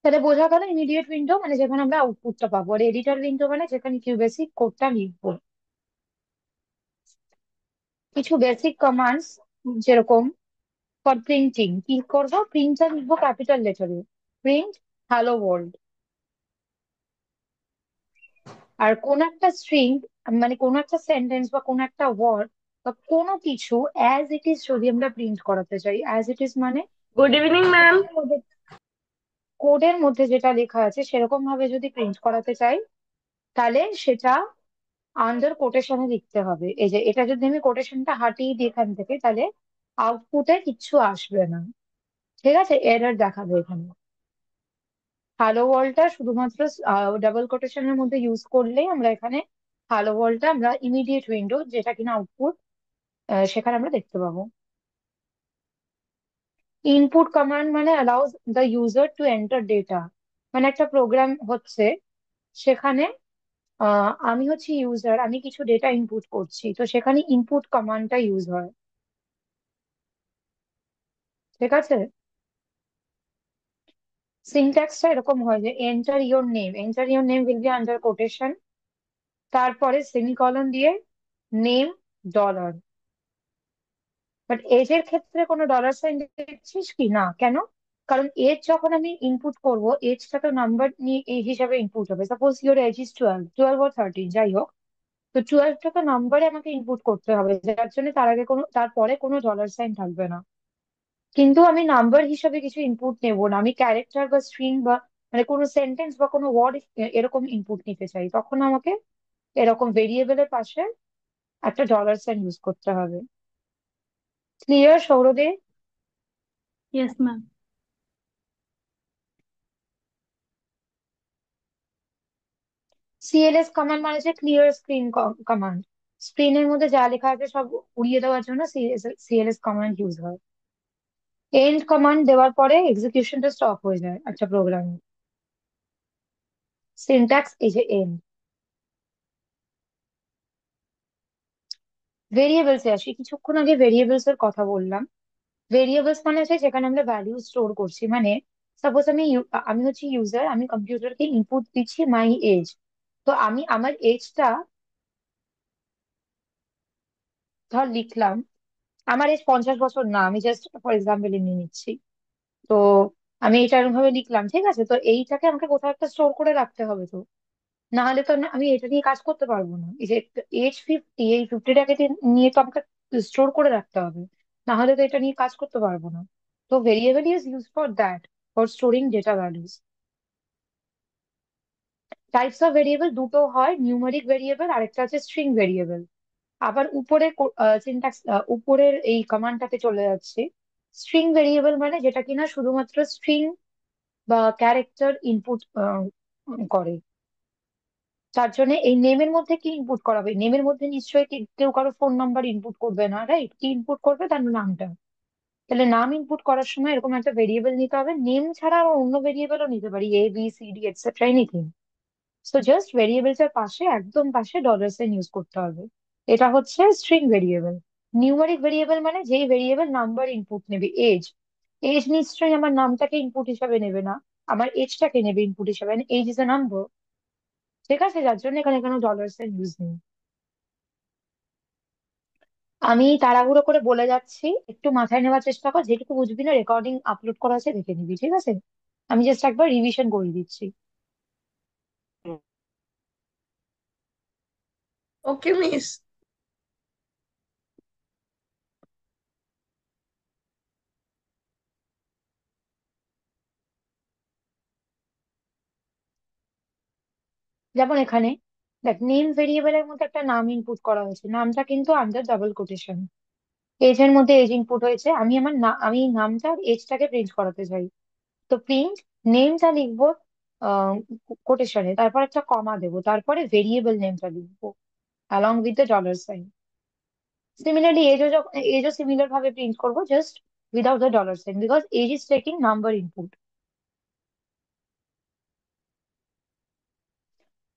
তাহলে বোঝা গেল ইমিডিয়েট উইন্ডো মানে যেখানে আমরা আউটপুটটা পাবো, আর এডিটর উইন্ডো মানে যেখানে কিউবেসিক কোডটা লিখবো। কিছু বেসিক কমান্ডস যেরকম ফর প্রিন্টিং কি করবো, প্রিন্টটা লিখবো ক্যাপিটাল লেটারে, প্রিন্ট হ্যালো ওয়ার্ল্ড। আর কোন একটা স্ট্রিং মানে কোন একটা সেন্টেন্স বা কোন একটা ওয়ার্ড বা কোনো কিছু অ্যাজ ইট ইজ যদি আমরা প্রিন্ট করাতে চাই, অ্যাজ ইট ইজ মানে গুড ইভিনিং ম্যাম। কোডের মধ্যে, কোডের মধ্যে যেটা লেখা আছে সেরকম ভাবে যদি প্রিন্ট করাতে চাই, তাহলে সেটা আন্ডার কোটেশনে লিখতে হবে। এই যে এটা যদি আমি কোটেশনটা হাটিয়ে দিই এখান থেকে, তাহলে আউটপুটে কিচ্ছু আসবে না, ঠিক আছে, এরর দেখাবে এখানে। হ্যালো ওয়ার্ল্ডটা শুধুমাত্র ডাবল কোটেশনের মধ্যে ইউজ করলেই আমরা এখানে হ্যালো ওয়ার্ল্ডটা আমরা ইমিডিয়েট উইন্ডো যেটা কিনা আউটপুট, সেখানে আমরা দেখতে পাবো। ইনপুট কমান্ড মানে allows the user to enter data, মানে একটা প্রোগ্রাম হচ্ছে, সেখানে আমি হচ্ছি ইউজার, আমি কিছু ডেটা ইনপুট করছি, তো সেখানে ইনপুট কমান্ডটা ইউজ হয়, ঠিক আছে। সিনট্যাক্সটা এরকম হয় যে enter your name, enter your name will be under quotation, তারপরে সেমিকলন দিয়ে নেম ডলার। বাট এজ এর ক্ষেত্রে কোনো ডলার সাইন দেখছিস কি না, কেন? কারণ এজ যখন আমি ইনপুট করব, এজটা তো নাম্বার নিয়ে এই হিসাবে ইনপুট হবে। Suppose your age is 12, 12 or 13 যাই হোক, তো 12টা তো নাম্বারে আমাকে ইনপুট করতে হবে, যার জন্য তার আগে কোনো, তারপরে কোনো ডলার সাইন থাকবে না। কিন্তু আমি নাম্বার হিসাবে কিছু ইনপুট নেব না, আমি ক্যারেক্টার বা স্ট্রিং বা মানে কোনো সেন্টেন্স বা কোনো ওয়ার্ড এরকম ইনপুট নিতে চাই, তখন আমাকে এরকম ভেরিয়েবলের পাশে একটা ডলার সাইন ইউজ করতে হবে। ক্লিয়ার সৌরদে? Yes ma'am. সিএলএস কমান্ড মানে হচ্ছে ক্লিয়ার স্ক্রিন কমান্ড, স্ক্রিনের মধ্যে যা লেখা আছে সব উড়িয়ে দেওয়ার জন্য সিএলএস কমান্ড ইউজ হয়। এন্ড কমান্ড দেওয়ার পরে এক্সিকিউশনটা স্টপ হয়ে যায় একটা প্রোগ্রামে। সিনট্যাক্স এই যে এন্ড। ভেরিয়েবলস এ আসি, কিছুক্ষণ আগে ভেরিয়েবলস এর কথা বললাম। ভেরিয়েবলস মানে হচ্ছে যেখানে আমরা ভ্যালু স্টোর করছি, মানে সাপোজ আমি হচ্ছি ইউজার, আমি কম্পিউটারকে ইনপুট দিচ্ছি মাই এজ, তো আমি আমার এজটা ধর লিখলাম, আমার এজ 50 বছর না, আমি জাস্ট ফর এক্সাম্পল নিয়ে নিচ্ছি। তো আমি এটা এরকম ভাবে লিখলাম, ঠিক আছে, তো এইটাকে আমাকে কোথাও একটা স্টোর করে রাখতে হবে তো, না হলে তো আমি এটা নিয়ে কাজ করতে পারবো না। এই যে এজ 50, এই 50টাকে নিয়ে তো আমাকে স্টোর করে রাখতে হবে, না হলে তো এটা নিয়ে কাজ করতে পারবো না। তো variable is use for that, for storing data values. Types of variable দুটো হয়, নিউমেরিক ভেরিয়েবল আর একটা আছে স্ট্রিং ভেরিয়েবল। আবার উপরে সিনট্যাক্স, উপরের এই কমান্ডটাতে চলে যাচ্ছে। স্ট্রিং ভেরিয়েবল মানে যেটা কিনা শুধুমাত্র স্ট্রিং বা ক্যারেক্টার ইনপুট করে। তার জন্য এই নেমের মধ্যে কি ইনপুট করাবে, নেমের মধ্যে নিশ্চয়ই কেউ কারো ফোন নাম্বার ইনপুট করবে না, রাইট? কি ইনপুট করবে, তার নামটা। তাহলে নাম ইনপুট করার সময় এরকম একটা ভেরিয়েবল নিতে হবে, নেম ছাড়া আরো অন্য ভেরিয়েবলও নিতে পারি, ABCD এটসেট্রা এনিথিং। তো জাস্ট ভেরিয়েবলস এর পাশে, একদম পাশে ডলার সাইন ইউজ করতে হবে। এটা হচ্ছে স্ট্রিং ভেরিয়েবল। নিউমেরিক ভেরিয়েবল মানে যেই ভেরিয়েবল নাম্বার ইনপুট নেবে, এজ। এজ নিশ্চয়ই আমার নামটাকে ইনপুট হিসাবে নেবে না, আমার এজটাকে নেবে ইনপুট হিসাবে, এজ ইজ এ নাম্বার, ঠিক আছে, যার জন্য এখানে কোনো ডলার সাইন ইউজ নেই। আমি তাড়াহুড়ো করে বলে যাচ্ছি, একটু মাথায় নেওয়ার চেষ্টা কর, যেটুকু বুঝবি না রেকর্ডিং আপলোড করা আছে দেখে নিবি, ঠিক আছে। আমি জাস্ট একবার রিভিশন করে দিচ্ছি। ওকে মিস। যেমন এখানে দেখ, নেম ভেরিয়েবলের মধ্যে একটা নাম ইনপুট করা হয়েছে, নামটা কিন্তু আন্ডার ডাবল কোটেশন। এজ এর মধ্যে এজ ইনপুট হয়েছে, আমি আমার আমি নামটা এজটাকে প্রিন্ট করাতে চাই, তো প্রিন্ট নেমটা লিখবো কোটেশনে, তারপর একটা কমা দেবো, তারপরে ভেরিয়েবল নেমটা লিখবো along with the dollar sign. Similarly এজও সিমিলার ভাবে প্রিন্ট করবো, just without the dollar sign, because age is taking number input.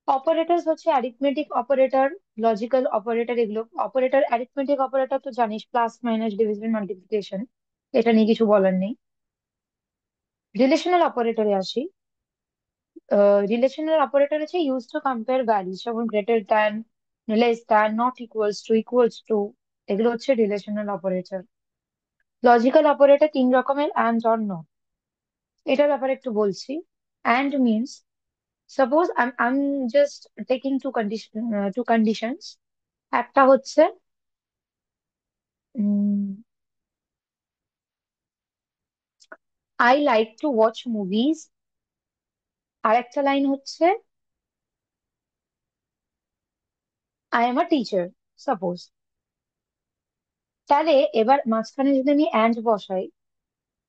Operators হচ্ছে অ্যারিথমেটিক অপারেটর, লজিক্যাল অপারেটর, এগুলো অপারেটর। অ্যারিথমেটিক অপারেটর তো জানিস, প্লাস মাইনাস ডিভিশন মাল্টিপ্লিকেশন, এটা নিয়ে কিছু বলার নেই। রিলেশনাল অপারেটরে আসি। রিলেশনাল অপারেটর আছে ইউজ টু কম্পেয়ার ভ্যালুস, যেমন greater than, less than, not equals to, equals to. এগুলো হচ্ছে রিলেশনাল অপারেটর। লজিক্যাল অপারেটর তিন রকমের, অ্যান্ড, অর, নট। এটার ব্যাপারে একটু বলছি। And means, suppose I am just taking two conditions. একটা হচ্ছে I like to watch movies. আর একটা লাইন হচ্ছে I am a teacher, suppose. তাহলে এবার মাঝখানে যদি আমি অ্যান্ড বসাই,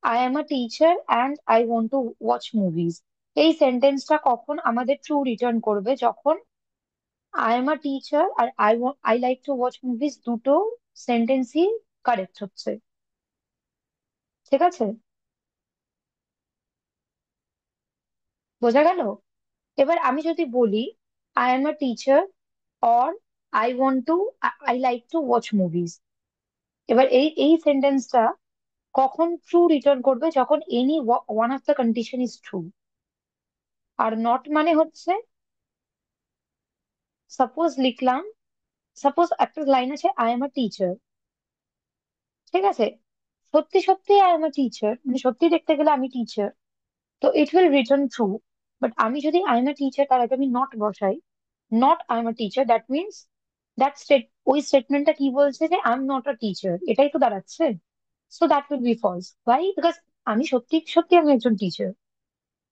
I am a teacher and I want to watch movies, এই সেন্টেন্সটা কখন আমাদের ট্রু রিটার্ন করবে? যখন আই এম আ টিচার আর I like to watch movies দুটো সেন্টেন্সই কারেক্ট হচ্ছে। ঠিক আছে? বোঝা গেল? এবার আমি যদি বলি I am a teacher or I want two, I like to watch movies, এবার এই এই সেন্টেন্সটা কখন ট্রু রিটার্ন করবে? যখন any one of the condition is true. আর নট মানে হচ্ছে, সাপোজ লিখলাম, সাপোজ একটা লাইন আছে আই এম আ টিচার, ঠিক আছে? সত্যি সত্যি আই এম আ টিচার, মানে সত্যি দেখতে গেলে আমি টিচার, তো ইট উইল রিটার্ন ট্রু। বাট আমি যদি আই এম আ টিচার তার আগে আমি নট বসাই, not I am a teacher, that means ওই স্টেটমেন্টটা কি বলছে? যে I am not a teacher, এটাই তো দাঁড়াচ্ছে। So that will be false. Why? Because আমি সত্যি সত্যি আমি একজন টিচার।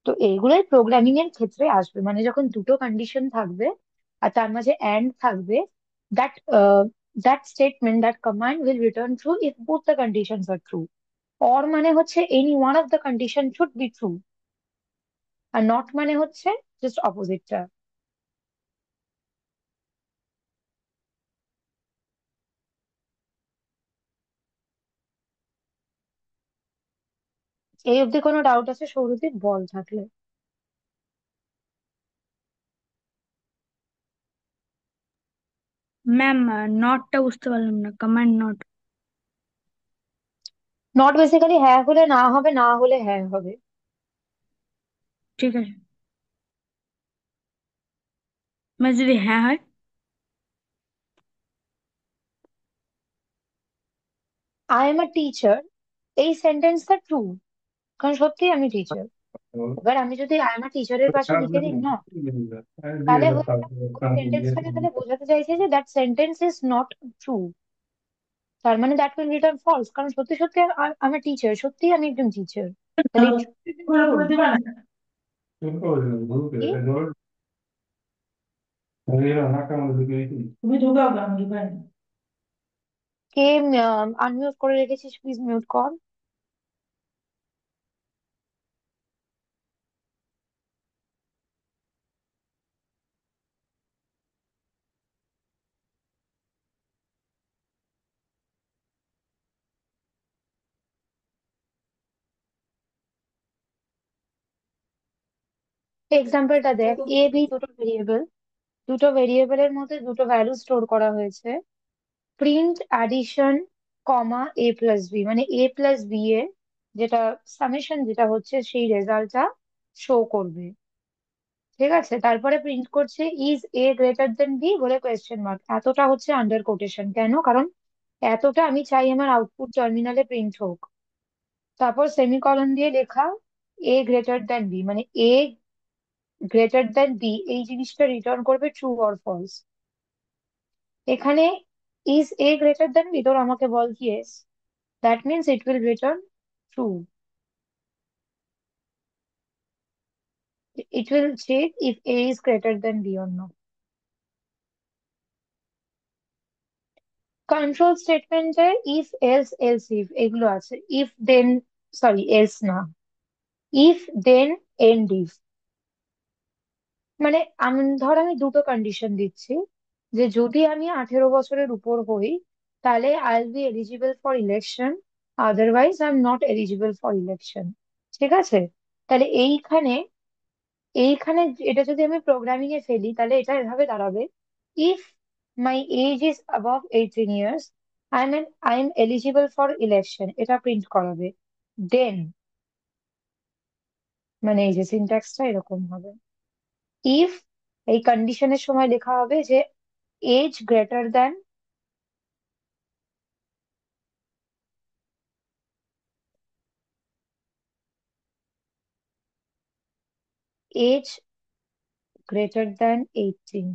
তো এইগুলোই প্রোগ্রামিং এর ক্ষেত্রে আসবে, মানে যখন দুটো কন্ডিশন থাকবে আর তার মাঝে এন্ড থাকবে, that that statement, that command will return true if both the conditions are true. Or মানে হচ্ছে any one of the condition should be true. আর নট মানে হচ্ছে জাস্ট অপোজিটটা। এই অব্দি কোনো ডাউট আছে সৌরদীপ? বল থাকলে। ম্যাম, নটটা বুঝতে পারলাম না, কমান্ড নট। নট বেসিক্যালি হ্যাঁ হলে না হবে, না হলে হ্যাঁ হবে। ঠিক আছে ম্যাম, যদি হ্যাঁ হয়? আই এম আ টিচার, এই সেন্টেন্সটা ট্রু, কারণ সত্যি আমি টিচার। এবার আমি যদি আই এম আ টিচারের পাশে লিখে দিই নট, তাহলে হয়ে গেল, ওই সেন্টেন্সটাকে তাহলে বোঝাতে চাইছে যে that sentence is not true. তার মানে দ্যাট উইল রিটার্ন ফলস, কারণ সত্যি সত্যি আমি টিচার, সত্যি আমি একজন টিচার। তাহলে ট্রু। কি? কে আনমিউট করে রেখেছিস? প্লিজ মিউট কর। এক্সাম্পলটা দেখ, এ বি দুটো ভেরিয়েবল, দুটো ভেরিয়েবলের মধ্যে দুটো ভ্যালু স্টোর করা হয়েছে। প্রিন্ট অ্যাডিশন কমা এ প্লাস বি, মানে এ প্লাস বি এর যেটা সামেশন যেটা হচ্ছে সেই রেজাল্টটা শো করবে। ঠিক আছে? তারপরে প্রিন্ট করছে is A greater than B বলে কোয়েশ্চেন মার্ক, এতটা হচ্ছে আন্ডার কোটেশন। কেন? কারণ এতটা আমি চাই আমার আউটপুট টার্মিনালে প্রিন্ট হোক। তারপর সেমিকলন দিয়ে লেখা এ গ্রেটার দেন বি, মানে এ গ্রেটার দেন বি এই জিনিসটা রিটার্ন করবে ট্রু অর ফলস। এখানে is A greater than B, তোর আমাকে বল কি yes, that means it will return true. It will check if A is greater than B or not. Control স্টেটমেন্টে if else else if এগুলো আছে। If then, sorry else না, if then and if. মানে আমি দুটো condition দিচ্ছি, যে যদি আমি 18 বছরের উপর হই তাহলে I will be eligible for election, otherwise I am not eligible for election. ঠিক আছে? তাহলে এইখানে এটা যদি আমি প্রোগ্রামিং এ ফেলি তাহলে এটা এভাবে দাঁড়াবে, if my age is above 18 years, I am eligible for election, এটা প্রিন্ট করাবে। দেন, মানে এই যে সিনট্যাক্সটা এরকম হবে। ইফ এই কন্ডিশনের সময় লেখা হবে যে age greater than, age greater than 18।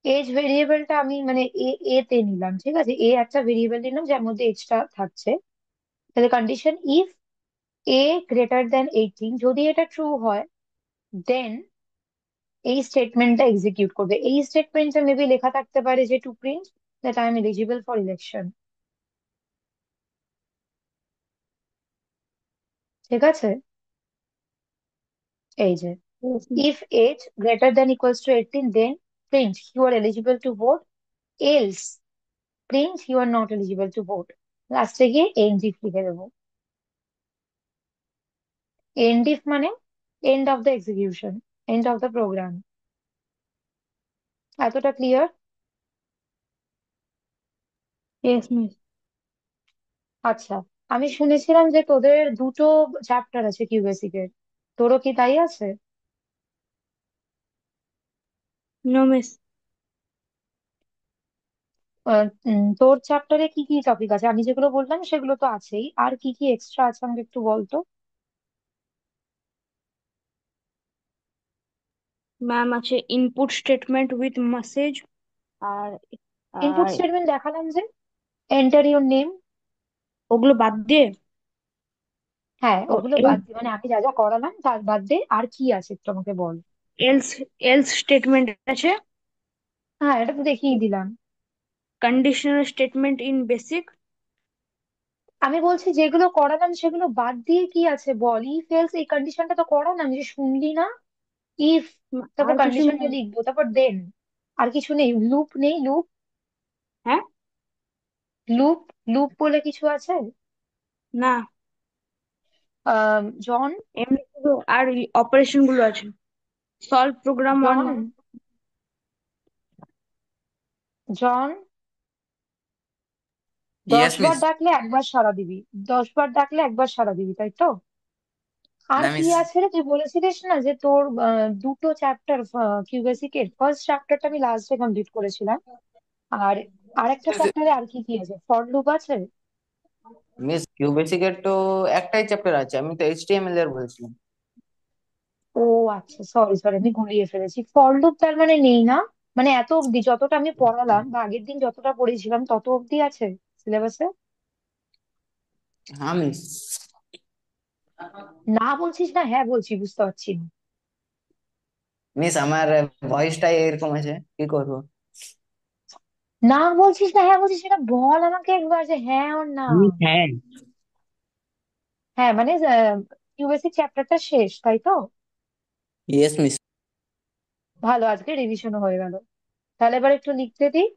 Age ভেরিয়েবলটা আমি মানে এ তে নিলাম, ঠিক আছে, এ একটা ভেরিয়েবল নিলাম যার মধ্যে এজটা থাকছে। তাহলে condition if A greater than 18, যদি এটা ট্রু হয় দেন এই স্টেটমেন্টটা এক্সিকিউট করবে। এই স্টেটমেন্টটা মেবি লেখা থাকতে পারে যে to print that I am eligible for election. ঠিক আছে, এই যে Yes, miss. If age greater than equals to 18 then print you are eligible to vote, else print you are not eligible to vote. লাস্টে গিয়ে end if লিখে দেবো। End if মানে end of the execution, end of the program. এতটা clear? Yes, miss. আচ্ছা, আমি শুনেছিলাম যে তোদের দুটো চ্যাপ্টার আছে কিউবেসিক এর, তোরও কি তাই আছে? No, miss. তোর চ্যাপ্টারে কি কি টপিক আছে? আমি যেগুলো বললাম সেগুলো তো আছেই, আর কি কি এক্সট্রা আছে আমাকে একটু বলতো। ম্যাম আছে ইনপুট স্টেটমেন্ট উইথ মেসেজ। আর ইনপুট আর স্টেটমেন্ট দেখালাম যে, এন্টার ইউর নেম। ওগুলো বাদ দিয়ে হ্যাঁ, ও ওগুলো বাদ দিয়ে মানে আমি যা যা করালাম তার বাদ দিয়ে আর কি আছে একটু আমাকে বল। এলস এলস স্টেটমেন্ট আছে। হ্যাঁ, এটা তো দেখিয়ে দিলাম। Conditional statement in basic. আমি বলছি যেগুলো করালাম সেগুলো বাদ দিয়ে কি আছে বল। ইফ এলস এই কন্ডিশনটা তো করালাম, যে শুনলি না? ইফ, তারপর আর কিছু কন্ডিশনটা নেই। লিখবো, তারপর দেন। আর কিছু নেই? লুপ নেই? লুপ, হ্যাঁ। লুপ, লুপ বলে কিছু আছে? না, জন, এমনি শুধু আর অপারেশন গুলো আছে। সলভ প্রোগ্রাম আর জন, নট। জন, দশ ইয়েস বার মিস। ডাকলে একবার সাড়া দিবি, 10 বার ডাকলে একবার সাড়া দিবি, তাই তো? আর না কি মিস। আছে রে? তুই বলেছিলিস না যে তোর দুটো চ্যাপ্টার কিউবেসিক এর ফার্স্ট চ্যাপ্টারটা আমি লাস্টে কমপ্লিট করেছিলাম, আর আরেকটা চ্যাপ্টারে আর কি কি আছে? ফর লুপ আছে? মিস কিউবেসিক এর তো একটাই চ্যাপ্টার আছে, আমি তো এইচটিএমএল এর বলছিলাম। ও আচ্ছা, সরি সরি, আমি গুলিয়ে ফেলেছি। ফর লুপ তার মানে নেই না? মানে এত অব্দি যতটা আমি পড়ালাম বা আগের দিন যতটা পড়েছিলাম তত অব্দি আছে সিলেবাসে? হ্যাঁ মিস। না বলছিস না হ্যাঁ বলছি, বুঝতে পারছি না। মিস আমার ভয়েসটাই এরকম আছে, কি করবো? না বলছিস না হ্যাঁ বলছিস, সেটা বল আমাকে একবার যে হ্যাঁ ওর না। মিস হ্যাঁ। হ্যাঁ মানে কিউবেসিক চ্যাপ্টারটা শেষ, তাই তো? Yes miss. ভালো, আজকে রিভিশনও হয়ে গেল। তাহলে এবার একটু লিখতে দিই।